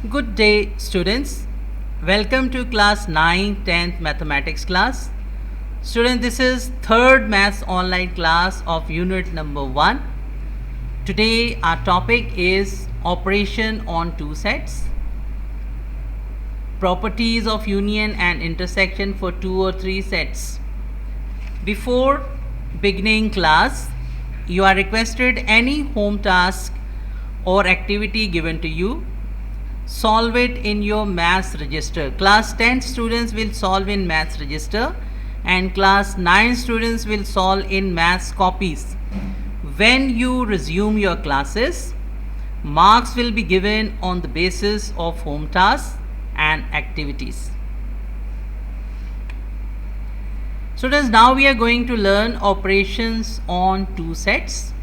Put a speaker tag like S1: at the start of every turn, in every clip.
S1: Good day, students. Welcome to class 9, 10th mathematics class. Students, this is third maths online class of unit number 1. Today our topic is operation on two sets, properties of union and intersection for two or three sets. Before beginning class, you are requested any home task or activity given to you, solve it in your maths register. Class 10 students will solve in maths register and class 9 students will solve in maths copies. When you resume your classes, marks will be given on the basis of home tasks and activities. Students, now we are going to learn operations on two sets.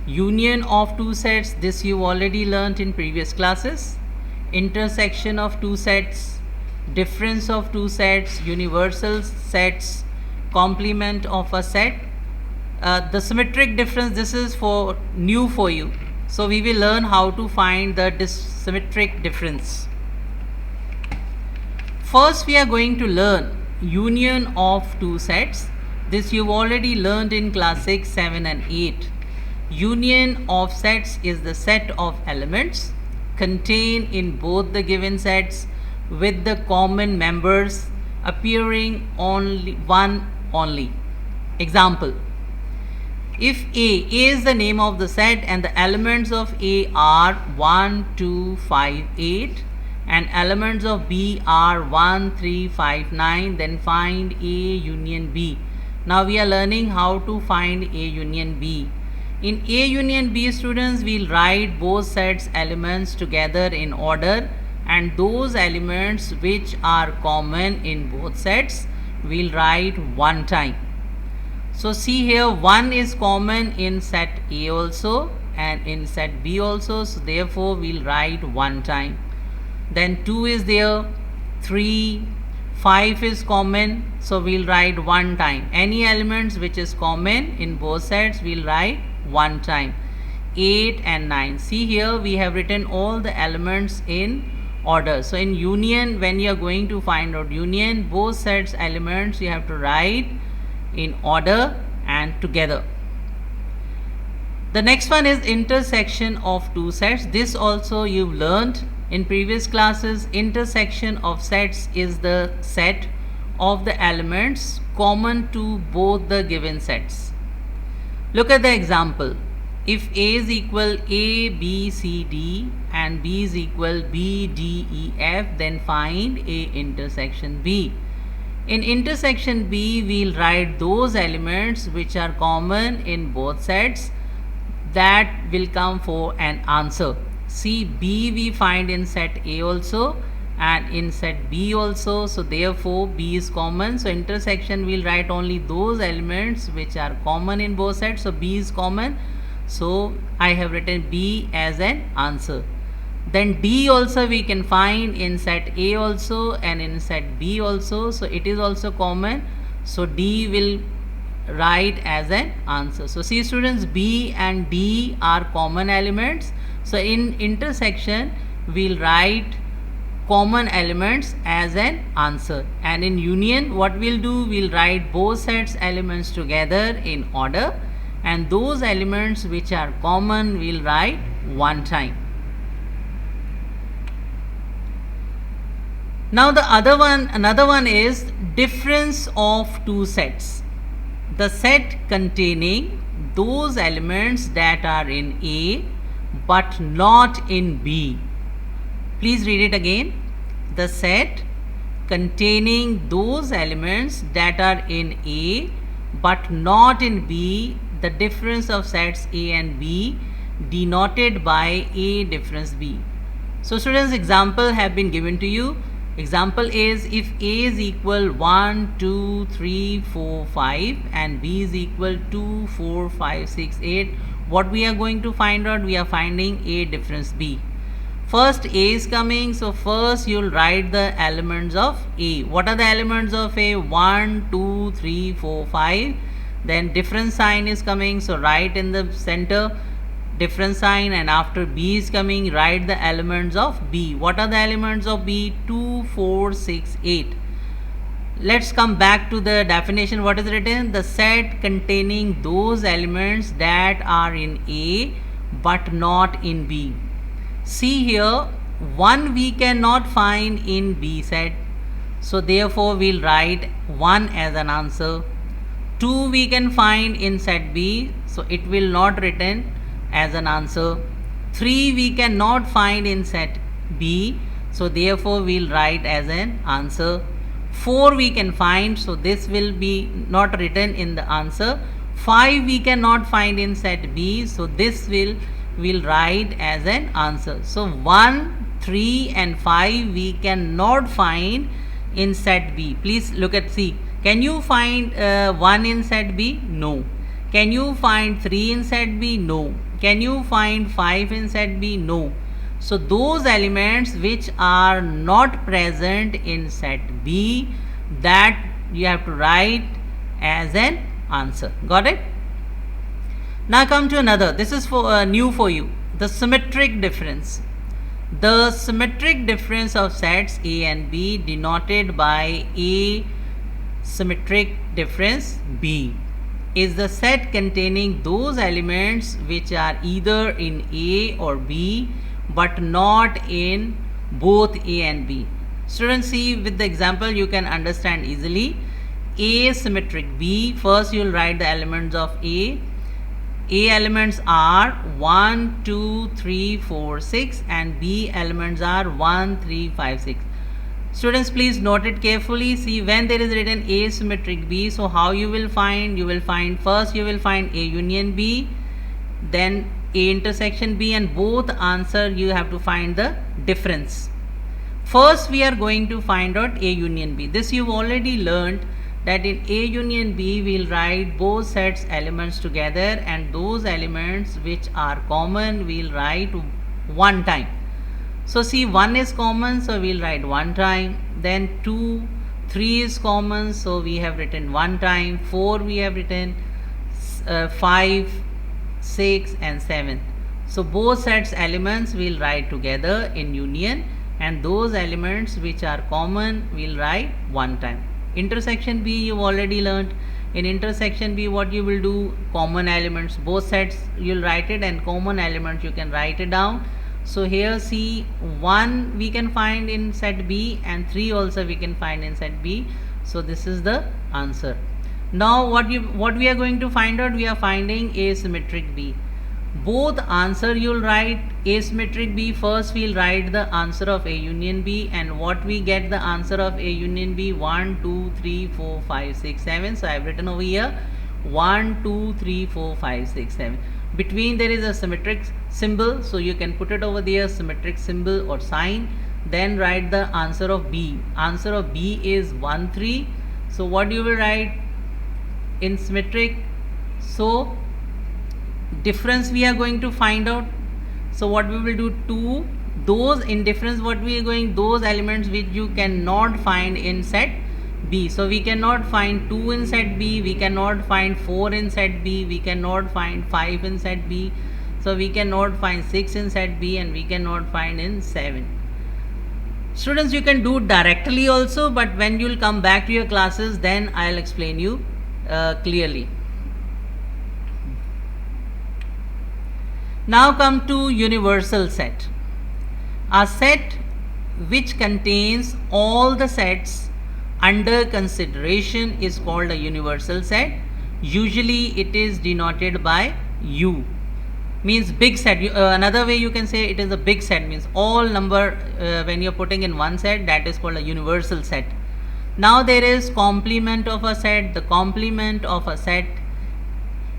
S1: Union of two sets, this you already learnt in previous classes. Intersection of two sets, difference of two sets, universal sets, complement of a set. The symmetric difference, this is for new for you. So we will learn how to find the symmetric difference. First we are going to learn union of two sets. This you've already learned in class 6, 7 and 8. Union of sets is the set of elements contained in both the given sets with the common members appearing only. Example, if A is the name of the set and the elements of A are 1, 2, 5, 8 and elements of B are 1, 3, 5, 9, then find A union B. Now we are learning how to find A union B. In A union B, students, we'll write both sets elements together in order, and those elements which are common in both sets we'll write one time. So see here, 1 is common in set A also and in set B also, so therefore we'll write one time. Then 2 is there, 3, 5 is common, so we'll write one time. Any elements which is common in both sets we'll write one time. 8 and 9, see here we have written all the elements in order. So in union, when you are going to find out union, both sets elements you have to write in order and together. The next one is intersection of two sets. This also you've learned in previous classes. Intersection of sets is the set of the elements common to both the given sets. Look at the example. If A is equal A, B, C, D and B is equal B, D, E, F, then find A intersection B. In intersection B, we'll write those elements which are common in both sets that will come for an answer. See, B we find in set A also and in set B also, so therefore B is common. So intersection we'll write only those elements which are common in both sets. So B is common, so I have written B as an answer. Then D also we can find in set A also and in set B also, so it is also common, so D will write as an answer. So see students, B and D are common elements, so in intersection we'll write common elements as an answer, and in union what we'll do, we'll write both sets elements together in order, and those elements which are common we'll write one time. Now another one is difference of two sets. The set containing those elements that are in A but not in B. Please read it again. The set containing those elements that are in A but not in B, the difference of sets A and B denoted by A difference B. So students, example have been given to you. Example is, if A is equal 1, 2, 3, 4, 5 and B is equal 2, 4, 5, 6, 8, what we are going to find out? We are finding A difference B. First A is coming, so first you'll write the elements of A. What are the elements of A? 1, 2, 3, 4, 5. Then difference sign is coming, so write in the center difference sign, and after B is coming, write the elements of B. What are the elements of B? 2, 4, 6, 8. Let's come back to the definition. What is written? The set containing those elements that are in A but not in B. See here, 1 we cannot find in B set, so therefore we'll write 1 as an answer. 2 we can find in set B, so it will not written as an answer. 3 we cannot find in set B, so therefore we'll write as an answer. 4 we can find, so this will be not written in the answer. 5 we cannot find in set B, so this will write as an answer. So 1, 3 and 5 we cannot find in set B. Please look at C. Can you find 1 in set B? No. Can you find 3 in set B? No. Can you find 5 in set B? No. So those elements which are not present in set B, that you have to write as an answer. Got it? Now come to another. This is for new for you. The symmetric difference. The symmetric difference of sets A and B denoted by A symmetric difference B is the set containing those elements which are either in A or B but not in both A and B. Students, see with the example you can understand easily. A symmetric B, first you will write the elements of A. A elements are 1, 2, 3, 4, 6 and B elements are 1, 3, 5, 6. Students, please note it carefully. See, when there is written A symmetric B, so how you will find? You will find first you will find A union B, then A intersection B, and both answer you have to find the difference. First we are going to find out A union B. This you've already learned that in A union B we'll write both sets elements together, and those elements which are common we'll write one time. So see, 1 is common, so we'll write one time. Then 2, 3 is common, so we have written one time. 4 we have written, 5, 6 and 7. So both sets elements we'll write together in union, and those elements which are common we'll write one time. Intersection B you've already learned. In intersection B, what you will do? Common elements, both sets you'll write it, and common elements you can write it down. So here see, 1 we can find in set B and 3 also we can find in set B. So this is the answer. Now what we are going to find out? We are finding asymmetric B. Both answer you'll write asymmetric B. First we'll write the answer of A union B, and what we get the answer of A union B? 1, 2, 3, 4, 5, 6, 7. So I have written over here 1, 2, 3, 4, 5, 6, 7. Between there is a symmetric symbol, so you can put it over there, symmetric symbol or sign. Then write the answer of B. Answer of B is 1, 3. So what you will write in symmetric? So difference we are going to find out. So what we will do? 2. Those in difference, what we are going? Those elements which you cannot find in set B. So we cannot find 2 in set B, we cannot find 4 in set B, we cannot find 5 in set B, so we cannot find 6 in set B, and we cannot find in 7. Students, you can do directly also, but when you will come back to your classes, then I'll explain you clearly. Now come to universal set. A set which contains all the sets under consideration is called a universal set. Usually it is denoted by U, means big set. Another way you can say it is a big set, means all number when you are putting in one set, that is called a universal set. Now there is complement of a set. The complement of a set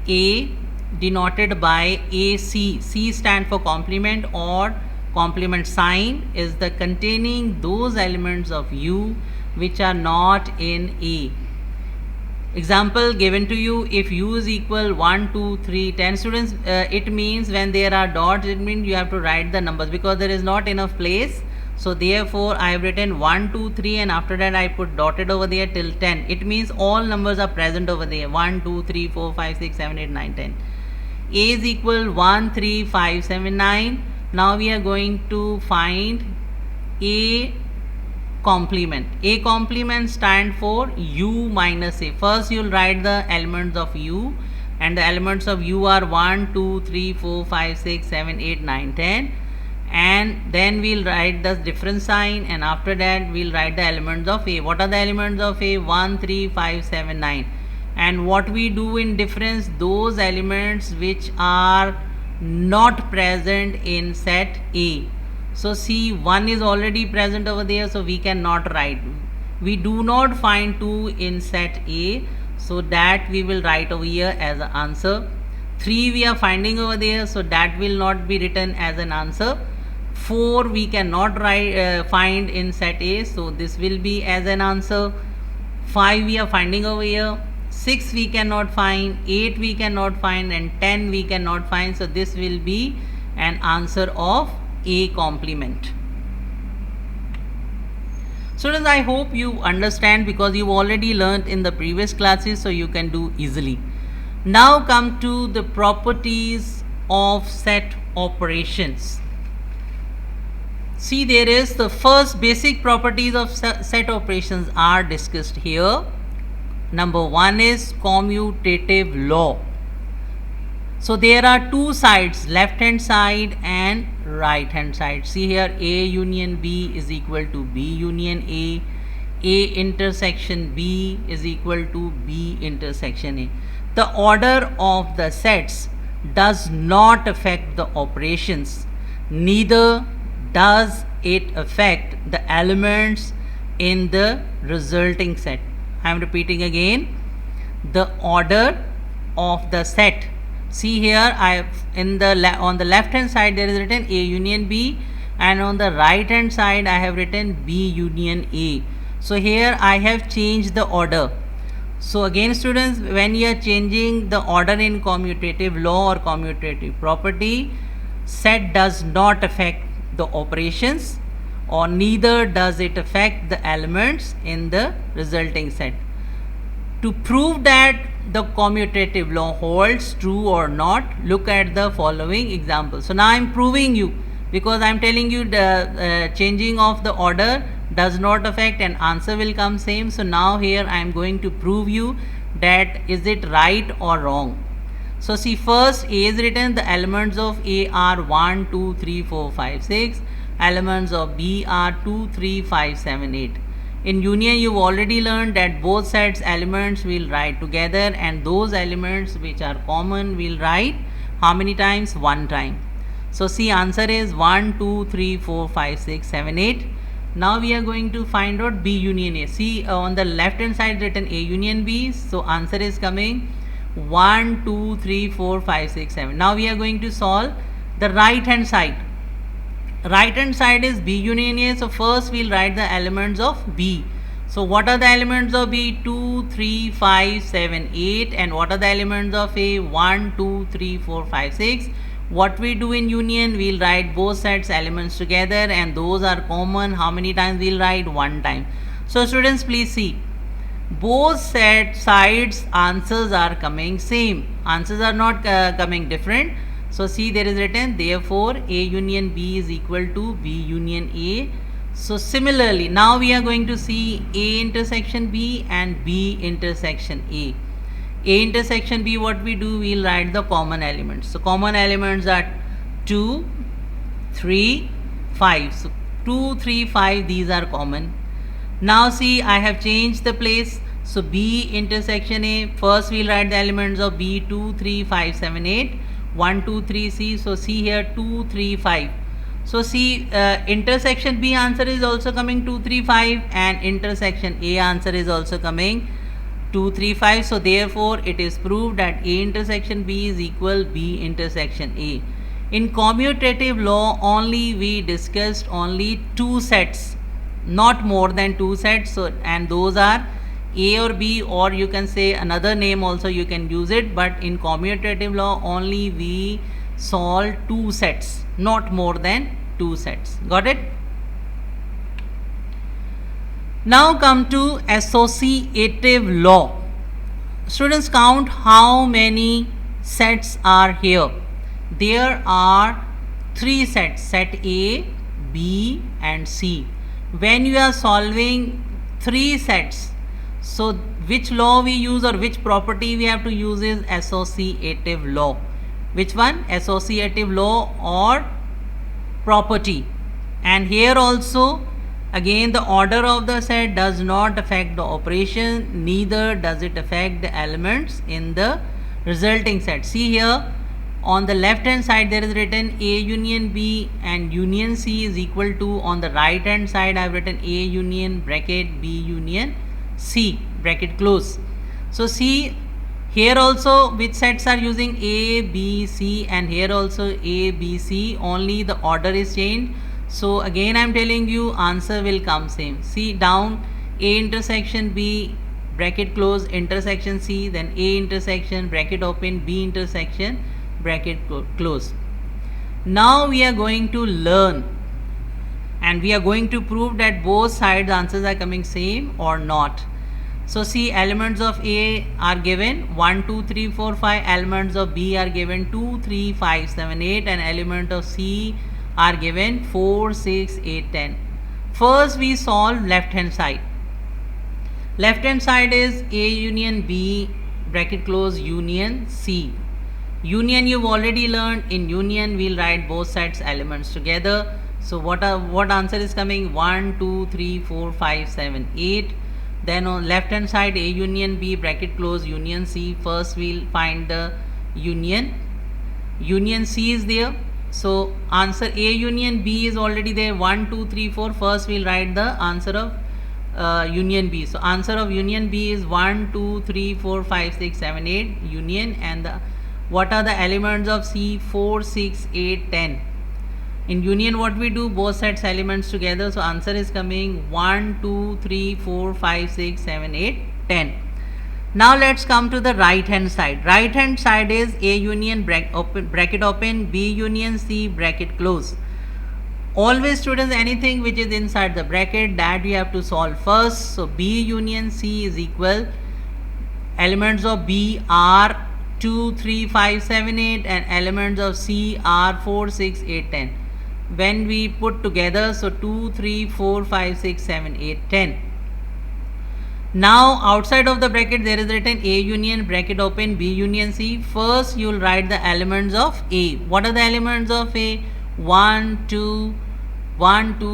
S1: A denoted by AC. C stand for complement or complement sign is the containing those elements of U which are not in A. Example given to you, if U is equal 1, 2, 3, 10 students, it means when there are dots, it means you have to write the numbers because there is not enough place. So therefore I have written 1, 2, 3 and after that I put dotted over there till 10. It means all numbers are present over there, 1, 2, 3, 4, 5, 6, 7, 8, 9, 10. A is equal 1, 3, 5, 7, 9. Now we are going to find A complement. A complement stand for U minus A. First you will write the elements of U, and the elements of U are 1, 2, 3, 4, 5, 6, 7, 8, 9, 10. And then we'll write the difference sign, and after that we'll write the elements of A. What are the elements of A? 1, 3, 5, 7, 9. And what we do in difference, those elements which are not present in set A. So see, 1 is already present over there, so we cannot write. We do not find 2 in set A, so that we will write over here as an answer. 3 we are finding over there, so that will not be written as an answer. 4 we cannot find in set A, so this will be as an answer. 5 we are finding over here. 6 we cannot find, 8 we cannot find, and 10 we cannot find, so this will be an answer of A complement. Students, I hope you understand, because you already learnt in the previous classes, so you can do easily. Now come to the properties of set operations. See, there is the first basic properties of set operations are discussed here. Number 1 is commutative law. So there are two sides, left hand side and right hand side. See here, A union B is equal to B union A. A intersection B is equal to B intersection A. The order of the sets does not affect the operations. Neither does it affect the elements in the resulting set. I am repeating again, the order of the set. See here, on the left hand side there is written A union B, and on the right hand side I have written B union A. So here I have changed the order. So again students, when you are changing the order in commutative law or commutative property, set does not affect the operations, or neither does it affect the elements in the resulting set. To prove that the commutative law holds true or not, look at the following example. So now I am proving you, because I am telling you the changing of the order does not affect, and answer will come same. So now here I am going to prove you that is it right or wrong. So see, first A is written, the elements of A are 1, 2, 3, 4, 5, 6. Elements of B are 2, 3, 5, 7, 8. In union you've already learned that both sets elements will write together, and those elements which are common will write how many times? 1 time. So see, answer is 1, 2, 3, 4, 5, 6, 7, 8. Now we are going to find out B union A. See, on the left hand side written A union B, so answer is coming 1, 2, 3, 4, 5, 6, 7. Now we are going to solve the right hand side. Right hand side is B union A, so first we will write the elements of B. So what are the elements of B? 2, 3, 5, 7, 8. And what are the elements of A? 1, 2, 3, 4, 5, 6. What we do in union, we will write both sets elements together, and those are common. How many times we will write? 1 time. So students, please see, both set sides answers are coming same. Answers are not coming different. So see, there is written, therefore A union B is equal to B union A. So similarly, now we are going to see A intersection B and B intersection A. A intersection B, what we do, we will write the common elements. So common elements are 2, 3, 5. So 2, 3, 5, these are common. Now see, I have changed the place. So B intersection A, first we will write the elements of B, 2, 3, 5, 7, 8. 1, 2, 3, C. So see here, 2, 3, 5. So see, intersection B answer is also coming 2, 3, 5, and intersection A answer is also coming 2, 3, 5. So therefore it is proved that A intersection B is equal B intersection A. In commutative law only we discussed only 2 sets, not more than 2 sets. So, and those are A or B, or you can say another name also you can use it, but in commutative law only we solve 2 sets, not more than 2 sets. Got it? Now come to associative law. Students, count how many sets are here. There are three sets, set A, B and C. When you are solving three sets, so which law we use or which property we have to use is associative law. Which one? Associative law or property. And here also again the order of the set does not affect the operation, neither does it affect the elements in the resulting set. See here on the left hand side there is written A union B and union C is equal to, on the right hand side I have written A union bracket B union C bracket close. So see here also which sets are using A, B, C, and here also A, B, C, only the order is changed. So again I am telling you answer will come same. See down A intersection B bracket close intersection C, then A intersection bracket open B intersection bracket close. Now we are going to learn and we are going to prove that both sides answers are coming same or not. So see, elements of A are given 1, 2, 3, 4, 5, elements of B are given 2, 3, 5, 7, 8 and element of C are given 4, 6, 8, 10. First we solve left hand side. Left hand side is A union B bracket close union C. Union you've already learned. In union we'll write both sets elements together. So what answer is coming? 1, 2, 3, 4, 5, 7, 8. Then on left hand side A union B bracket close union C. First we'll find the union. Union C is there. So answer A union B is already there. 1, 2, 3, 4. First we'll write the answer of union B. So answer of union B is 1, 2, 3, 4, 5, 6, 7, 8 union. And what are the elements of C? 4, 6, 8, 10. In union what we do? Both sets elements together. So answer is coming 1, 2, 3, 4, 5, 6, 7, 8, 10. Now let's come to the right hand side. Right hand side is A union bracket open B union C bracket close. Always students, anything which is inside the bracket that we have to solve first. So B union C is equal, elements of B are 2, 3, 5, 7, 8 and elements of C are 4, 6, 8, 10. When we put together, so 2, 3, 4, 5, 6, 7, 8, 10. Now outside of the bracket there is written A union bracket open B union C. First you will write the elements of A. What are the elements of A? 1, 2,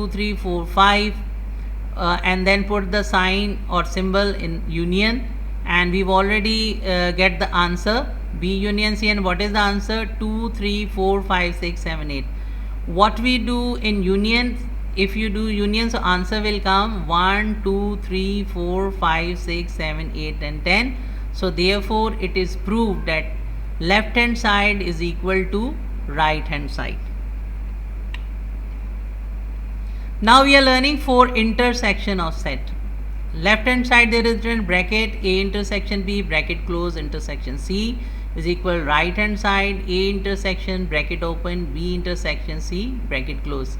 S1: 3, 4, 5 and then put the sign or symbol in union, and we've already get the answer B union C. And what is the answer? 2, 3, 4, 5, 6, 7, 8. What we do in union, if you do union, so answer will come 1, 2, 3, 4, 5, 6, 7, 8 and 10. So therefore it is proved that left hand side is equal to right hand side. Now we are learning for intersection of set. Left hand side there is written bracket A intersection B bracket close intersection C is equal right hand side A intersection bracket open B intersection C bracket close.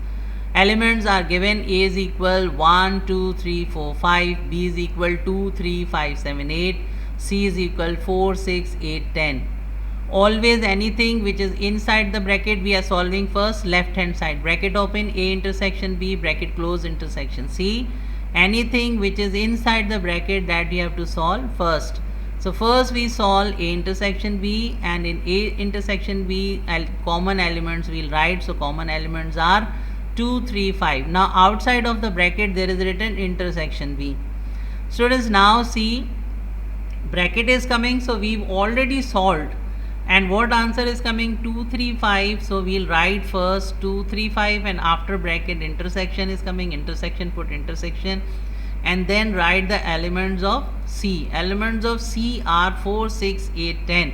S1: Elements are given. A is equal 1, 2, 3, 4, 5, B is equal 2, 3, 5, 7, 8, C is equal 4, 6, 8, 10. Always anything which is inside the bracket we are solving first. Left hand side bracket open A intersection B bracket close intersection C. Anything which is inside the bracket that we have to solve first. So first we solve A intersection B, and in A intersection B common elements we will write. So common elements are 2, 3, 5. Now outside of the bracket there is written intersection B. Students, now see bracket is coming, so we've already solved. And what answer is coming? 2, 3, 5. So we'll write first 2, 3, 5 and after bracket intersection is coming. Intersection, put intersection and then write the elements of C. Elements of C are 4, 6, 8, 10.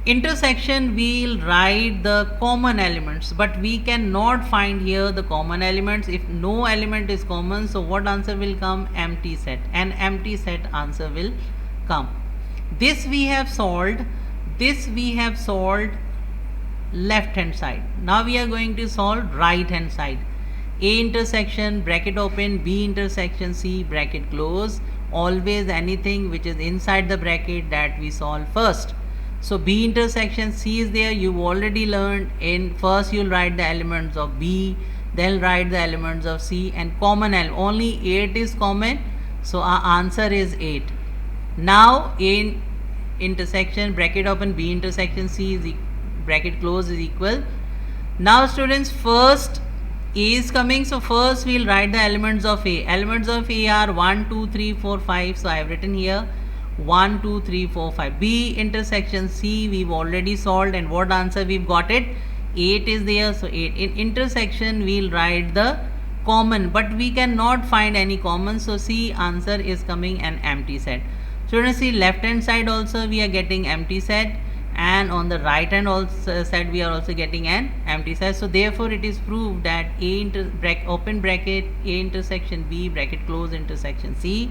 S1: Intersection we'll write the common elements, but we cannot find here the common elements. If no element is common, so what answer will come? Empty set. An empty set answer will come. This we have solved. This we have solved left hand side. Now we are going to solve right hand side. A intersection bracket open B intersection C bracket close. Always anything which is inside the bracket that we solve first. So B intersection C is there. You've already learned in first you'll write the elements of B, then write the elements of C, and common element. Only 8 is common. So our answer is 8. Now in intersection bracket open B intersection C is bracket close is equal. Now students, first A is coming, so first we'll write the elements of A. Elements of A are 1, 2, 3, 4, 5. So I have written here 1, 2, 3, 4, 5. B intersection C we've already solved, and what answer we've got it? 8 is there, so 8. In intersection we'll write the common, but we cannot find any common, so C answer is coming an empty set. Students, see left hand side also we are getting empty set, and on the right hand also side we are also getting an empty set. So therefore it is proved that open bracket A intersection B bracket close intersection C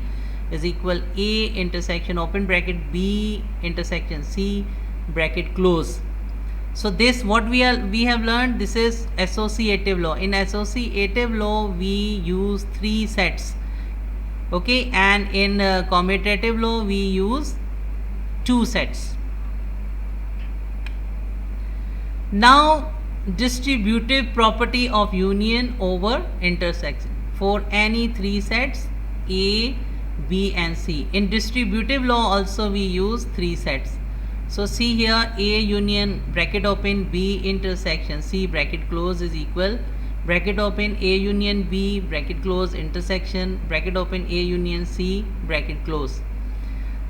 S1: is equal A intersection open bracket B intersection C bracket close. So this what we have learned, this is associative law. In associative law we use 3 sets, okay, and in commutative law we use 2 sets. Now distributive property of union over intersection for any 3 sets A, B and C. In distributive law also we use 3 sets. So see here, A union bracket open B intersection C bracket close is equal bracket open A union B bracket close intersection bracket open A union C bracket close.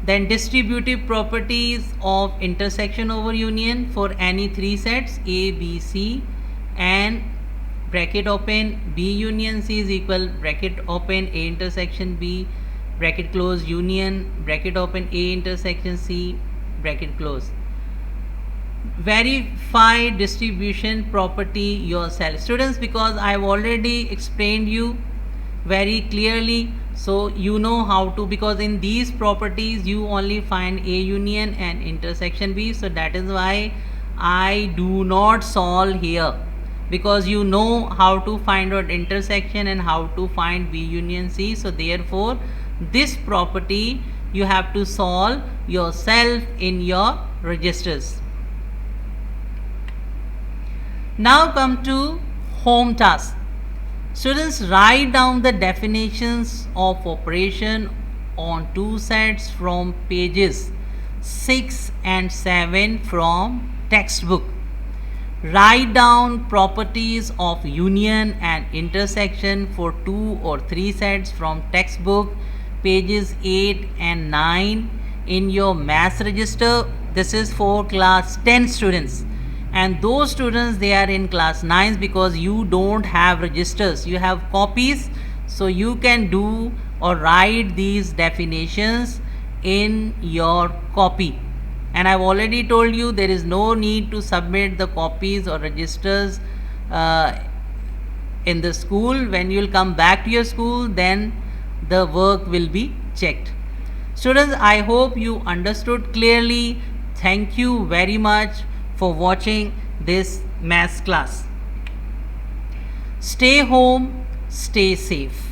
S1: Then distributive properties of intersection over union for any 3 sets A, B, C, and bracket open B union C is equal bracket open A intersection B bracket close union bracket open A intersection C bracket close. Verify distribution property yourself, students, because I have already explained you very clearly, so you know how to, because in these properties you only find A union and intersection B. So that is why I do not solve here, because you know how to find out intersection and how to find B union C. So therefore this property you have to solve yourself in your registers. Now come to home task. Students, write down the definitions of operation on 2 sets from pages 6 and 7 from textbook. Write down properties of union and intersection for 2 or 3 sets from textbook pages 8 and 9 in your maths register. This is for class 10 students, and those students they are in class 9 because you don't have registers, you have copies, so you can do or write these definitions in your copy. And I've already told you there is no need to submit the copies or registers in the school. When you will come back to your school, then the work will be checked. Students, I hope you understood clearly. Thank you very much for watching this maths class. Stay home, stay safe.